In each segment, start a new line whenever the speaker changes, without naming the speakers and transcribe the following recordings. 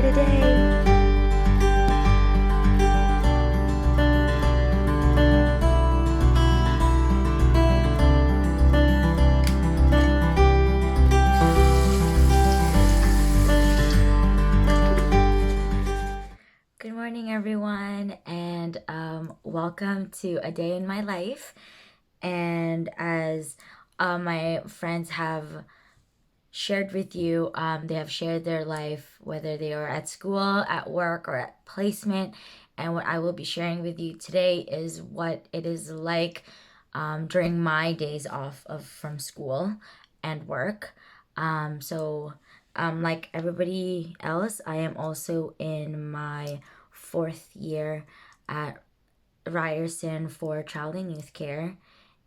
today. Good morning, everyone, and welcome to A Day in My Life. And as my friends have shared with you, they have shared their life, whether they are at school, at work, or at placement. And what I will be sharing with you today is what it is like during my days off from school and work. Like everybody else, I am also in my fourth year at Ryerson for Child and Youth Care.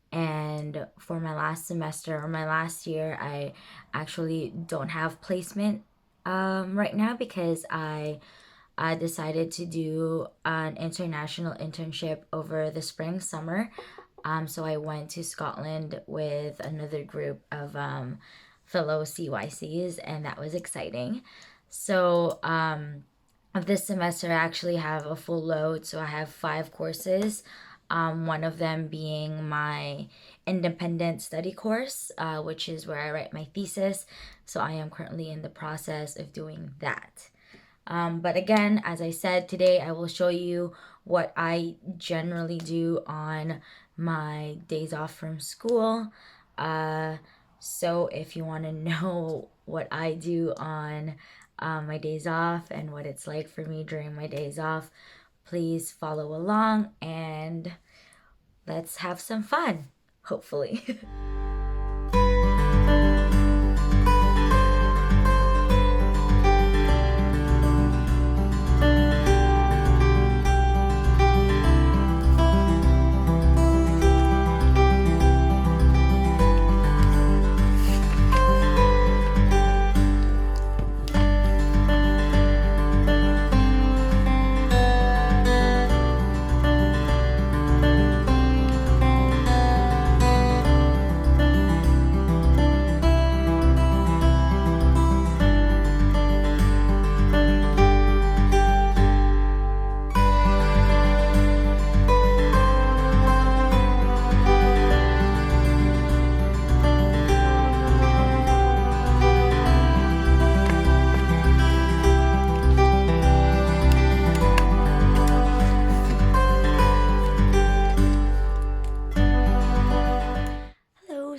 And for my last semester or my last year, I actually don't have placement right now because I decided to do an international internship over the spring summer. So I went to Scotland with another group of fellow CYCs, and that was exciting. So of this semester, I actually have a full load. So I have 5 courses. One of them being my independent study course, which is where I write my thesis. So I am currently in the process of doing that. But again, as I said, today I will show you what I generally do on my days off from school. So if you want to know what I do on my days off and what it's like for me during my days off, please follow along and let's have some fun, hopefully.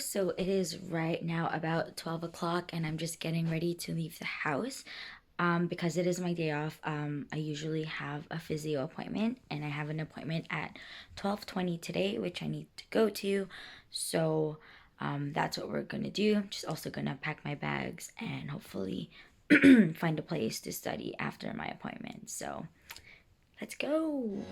So it is right now about 12 o'clock, and I'm just getting ready to leave the house. Because it is my day off, I usually have a physio appointment, and I have an appointment at 12:20 today, which I need to go to. So that's what we're gonna do. I'm just also gonna pack my bags and hopefully find a place to study after my appointment. So let's go.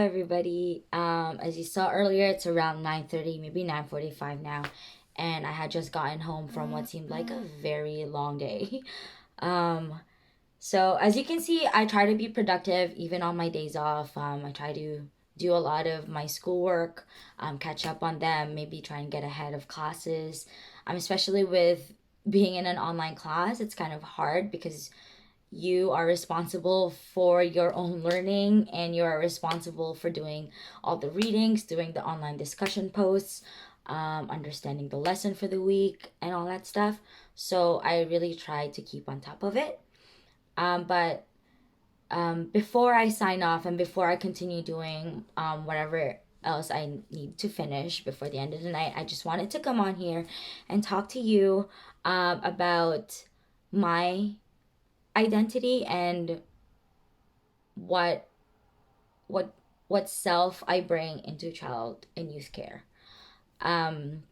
everybody. As you saw earlier, it's around 9:30, maybe 9:45 now, and I had just gotten home from what seemed like a very long day. Um, so as you can see, I try to be productive even on my days off. I try to do a lot of my schoolwork, catch up on them, maybe try and get ahead of classes. Especially with being in an online class, it's kind of hard because you are responsible for your own learning and you are responsible for doing all the readings, doing the online discussion posts, understanding the lesson for the week, and all that stuff. So I really try to keep on top of it. But before I sign off and before I continue doing whatever else I need to finish before the end of the night, I just wanted to come on here and talk to you about my identity and what what what self I bring into child and youth care. Um,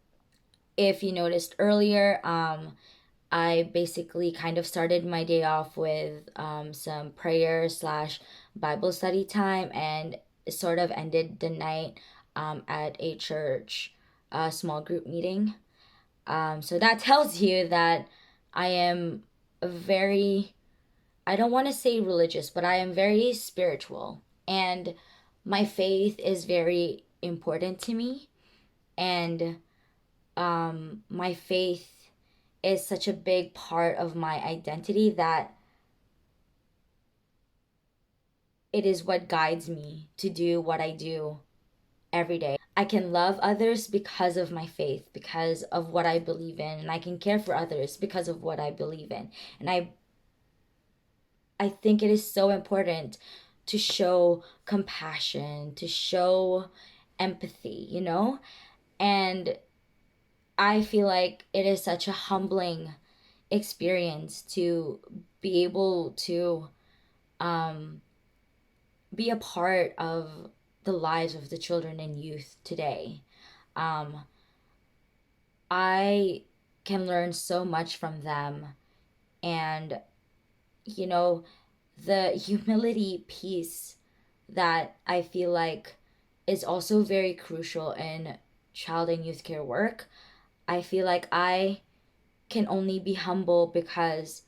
if you noticed earlier, I basically kind of started my day off with some prayer slash Bible study time and sort of ended the night at a church small group meeting. So that tells you that I am a very, I don't want to say religious, but I am very spiritual. And my faith is very important to me. And my faith is such a big part of my identity that it is what guides me to do what I do every day. I can love others because of my faith, because of what I believe in, and I can care for others because of what I believe in. And I think it is so important to show compassion, to show empathy, you know? And I feel like it is such a humbling experience to be able to um, be a part of the lives of the children and youth today. Um, I can learn so much from them. And, you know, the humility piece that I feel like is also very crucial in child and youth care work. I feel like I can only be humble because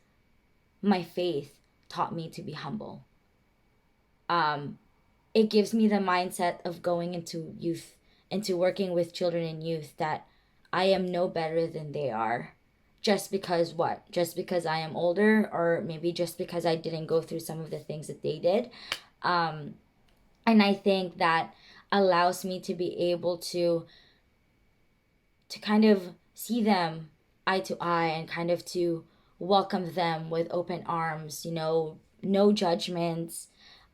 my faith taught me to be humble. Um, it gives me the mindset of going into youth, into working with children and youth, that I am no better than they are. Just because what? Just because I am older, or maybe just because I didn't go through some of the things that they did. Um, and I think that allows me to be able to kind of see them eye to eye and kind of to welcome them with open arms, you know, no judgments.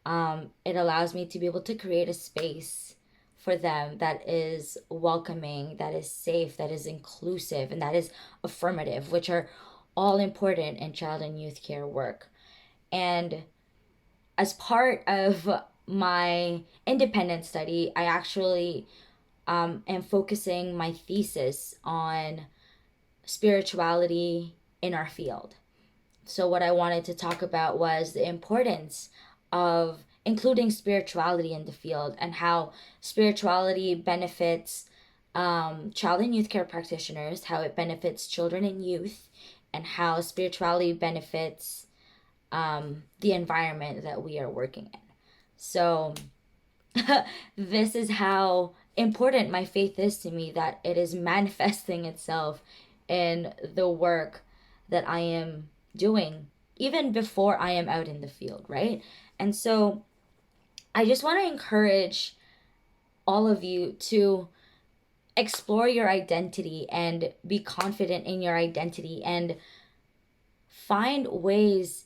It allows me to be able to create a space for them that is welcoming, that is safe, that is inclusive, and that is affirmative, which are all important in child and youth care work. And as part of my independent study, I actually am focusing my thesis on spirituality in our field. So, what I wanted to talk about was the importance of including spirituality in the field and how spirituality benefits child and youth care practitioners, how it benefits children and youth, and how spirituality benefits the environment that we are working in. So, this is how important my faith is to me, that it is manifesting itself in the work that I am doing even before I am out in the field, right? And so I just want to encourage all of you to explore your identity and be confident in your identity and find ways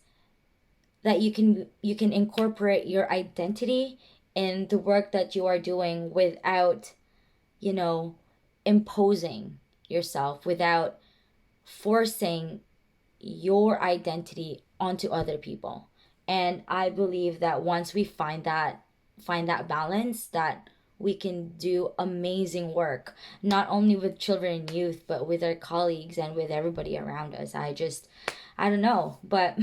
that you can incorporate your identity in the work that you are doing without, you know, imposing yourself, without forcing your identity onto other people. And I believe that once we find that balance, that we can do amazing work, not only with children and youth, but with our colleagues and with everybody around us. I don't know, but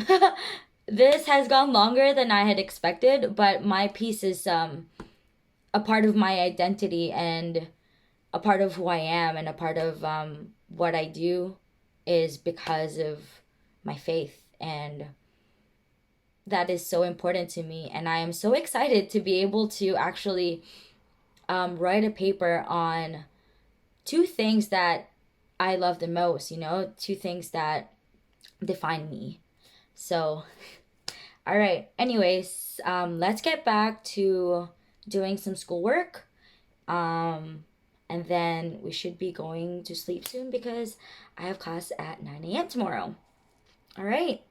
this has gone longer than I had expected, but my piece is a part of my identity and a part of who I am and a part of what I do is because of my faith. And that is so important to me. And I am so excited to be able to actually write a paper on two things that I love the most, you know, two things that define me. So, all right. Anyways, let's get back to doing some schoolwork. Um, and then we should be going to sleep soon because I have class at 9 a.m. tomorrow. All right.